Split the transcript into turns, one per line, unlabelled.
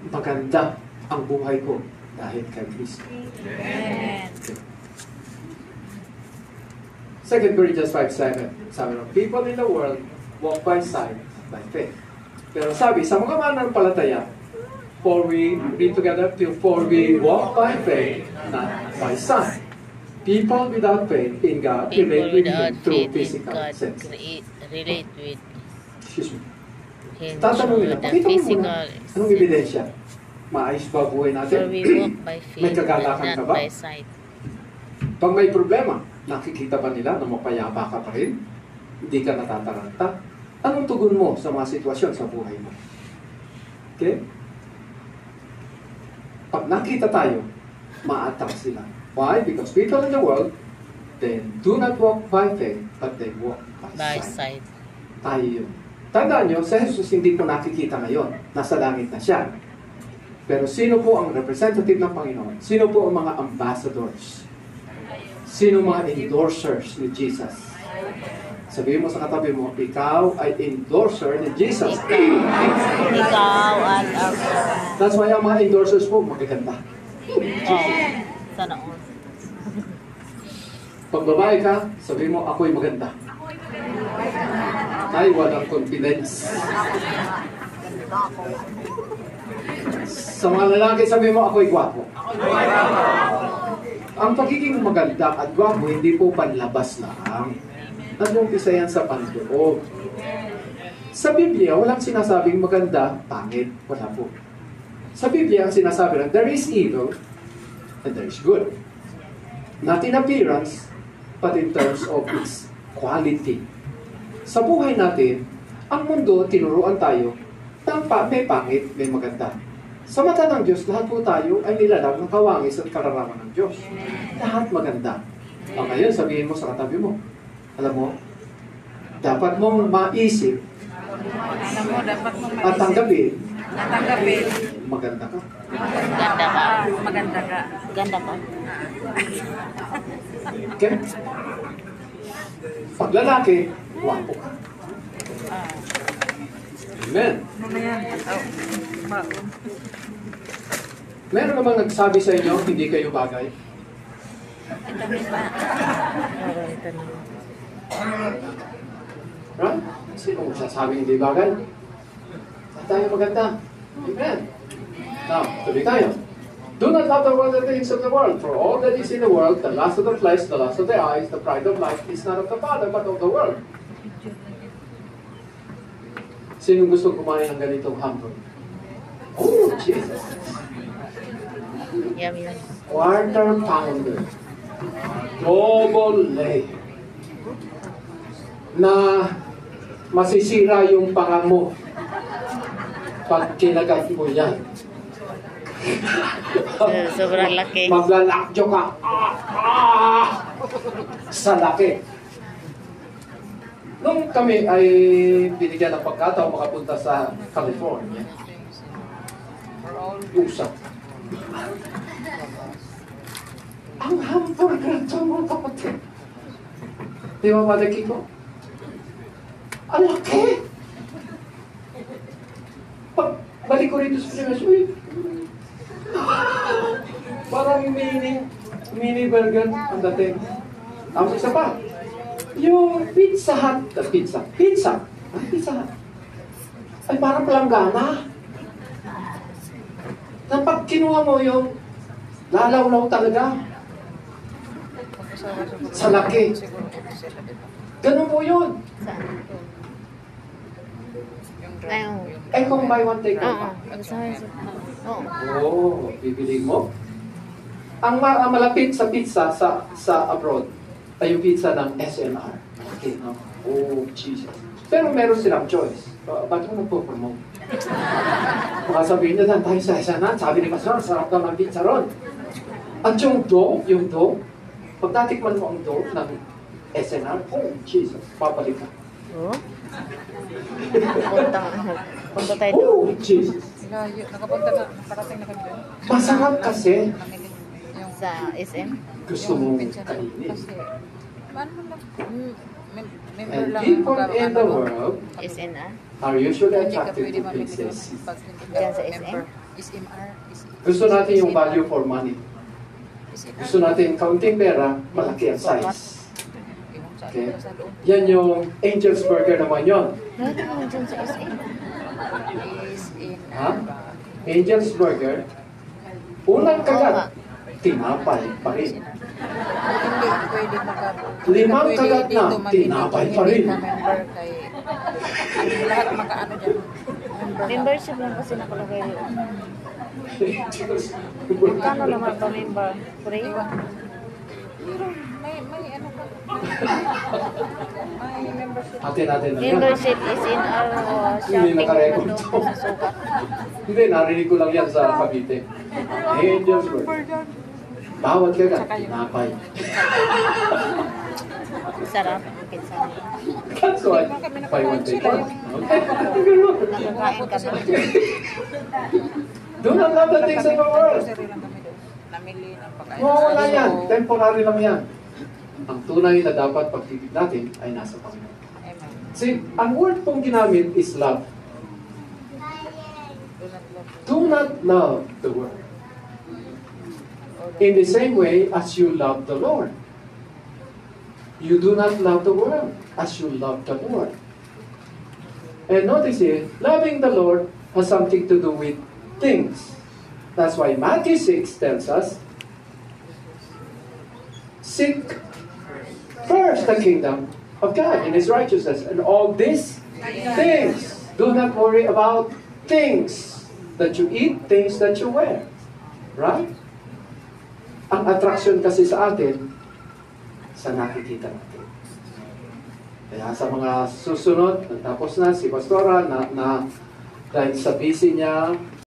Maganda ang buhay ko dahil kay Kristo.
Amen.
2 Corinthians 5:7, sabi ng, people in the world walk by sight, by faith. Pero sabi, sa mga mananampalataya, for we read together, for we walk by faith, not by sight. People without faith in God relate with Him through physical sense.
Relate with
Excuse me.
Him
Tatanong nila,
through the
pakita mo muna,
physical
anong ebidensya? Maayos ba buhay natin?
For we walk by
May
faith,
kagalakan ka
not
ba?
by sight.
Pag may problema, nakikita ba nila na mapayapa ka pa rin? Hindi ka natataranta? Anong tugon mo sa mga sitwasyon sa buhay mo? Okay? Pag nakita tayo, maatras sila. Why? Because people in the world, they do not walk by faith, but they walk by
By
sight.
sight.
Tayo yun. Tandaan nyo, sa Jesus hindi po nakikita ngayon. Nasa langit na siya. Pero sino po ang representative ng Panginoon? Sino po ang mga ambassadors? Sino mga endorsers ni Jesus? Sabihin mo sa katabi mo, ikaw ay endorser ni Jesus.
Ikaw at ako.
That's why ang mga endorsers po magaganda.
Sana all.
Pag babae ka, sabihin mo, ako'y maganda. Ay, walang confidence. Sa mga lalaki, sabihin mo, ako'y gwapo. Ang pagiging maganda at gwapo, hindi po panlabas lang. Nag-umpisa yan sa panloob. Sa Biblia, walang sinasabing maganda, pangit. Wala po. Sa Biblia, ang sinasabi lang, there is evil and there is good. Not in appearance, but in terms of its quality. Sa buhay natin, ang mundo, tinuruan tayo, may pangit, may maganda. Sa mata ng Diyos, lahat po tayo ay nilalang ng kawangis at kararaman ng Diyos. Lahat maganda. Ngayon, sabihin mo sa katabi mo, alam mo, dapat mong maisip at tanggapin, maganda ka.
Ganda ka.
Maganda ka.
Ganda ka.
Okay? Pag lalaki, wapo ka. Amen. Meron namang nagsabi sa inyo, hindi kayo bagay? Right? Sino magsasabing hindi bagay? Tayo maganda. Amen. Now, tuloy tayo. Do not love the world and the things of the world. For all that is in the world, the lust of the flesh, the lust of the eyes, the pride of life, is not of the Father, but of the world. Sino gusto kumain ng ganitong hamburger? Oh, Jesus!
Yum, yum.
Quarter pounder. Double layer. Na masisira yung panga mo pag kinagat mo yan.
Sobrang laki.
Maglalakyo ka. Sa laki. Nung kami ay binigyan ng pagkataon makapunta sa California, usap. Ang hamburger ito, mga kapatid. Di ba, Mother Kiko? Ang laki! Pag balik ko rito sa Pilipinas, uy, parang mini burger ang dating. Tapos isa pa, yung Pizza Hut, pizza Hut, ay parang palanggana. Na pag kinuha mo yung lalaw-law talaga sa laki. Ganun po yun. Ay, kung buy one take one pa. Oo, bibili mo. Ang malapit sa pizza sa abroad ay yung pizza ng SNR. Okay, no? Oh, Jesus. Pero meron silang choice. Ba't mo nagpo-promote? Baka sabihin nila, tayo sa SNR, sabi ni Pastor, sarap daw ng pizza ron. At yung dough, pag natikman mo ang dough ng SNR, oh, Jesus, papalik ka.
Oh? Punta tayo doon.
Oh, Jesus.
Nakapunta na, parating na kami doon.
Masarap kasi.
Sa SM?
Gusto mo kainin.
Kasi, paano mo lang? member
And
lang.
people
ang
in the
ano,
world
SNR.
are usually
Hindi ka
attracted
pwede
to
mamili
places.
doon pag hindi ka
Diyan sa SM?
member. SMR.
Gusto natin yung value for money. Gusto natin kaunting pera, malaki ang size. Okay? Yan yung Angel's Burger naman yon.
Meron naman dyan sa SM.
Ha? Angel's Burger, unang kagat, tinapay pa rin.
Hindi pwede
Limang kagat na, tinapay pa rin.
Member kay lahat makaano dyan.
Membership lang kasi nakalagay doon. Magkano naman ba member? Free?
Iwan. Pero may ano ka. May membership.
Atin natin na yan.
Membership is in our
Hindi
shopping
nakarecord
na
to.
doon sa sukat.
Hindi, narinig ko lang yan sa Cavite. Angel's Burger. Bawat kagat, tinapay.
Sarap ang pizza.
That's why, buy one take one. Okay?
Nakakain ka na.
Do not love the things of the world.
Grocery lang kami doon. Namili ng pagkain.
Mawawala yan. Temporary lang yan. Ang tunay na dapat pagtitip natin ay nasa Panginoon.
Amen.
See, ang word pong ginamit is love.
Do not love.
Do not love the world. In the same way as you love the Lord. You do not love the world as you love the Lord. And notice here, loving the Lord has something to do with things. That's why Matthew 6 tells us, seek first the kingdom of God and His righteousness, and all these things. Do not worry about things that you eat, things that you wear. Right? Ang attraction kasi sa atin, sa nakikita natin. Kaya sa mga susunod, tapos na si Pastora na dahil sa busy niya,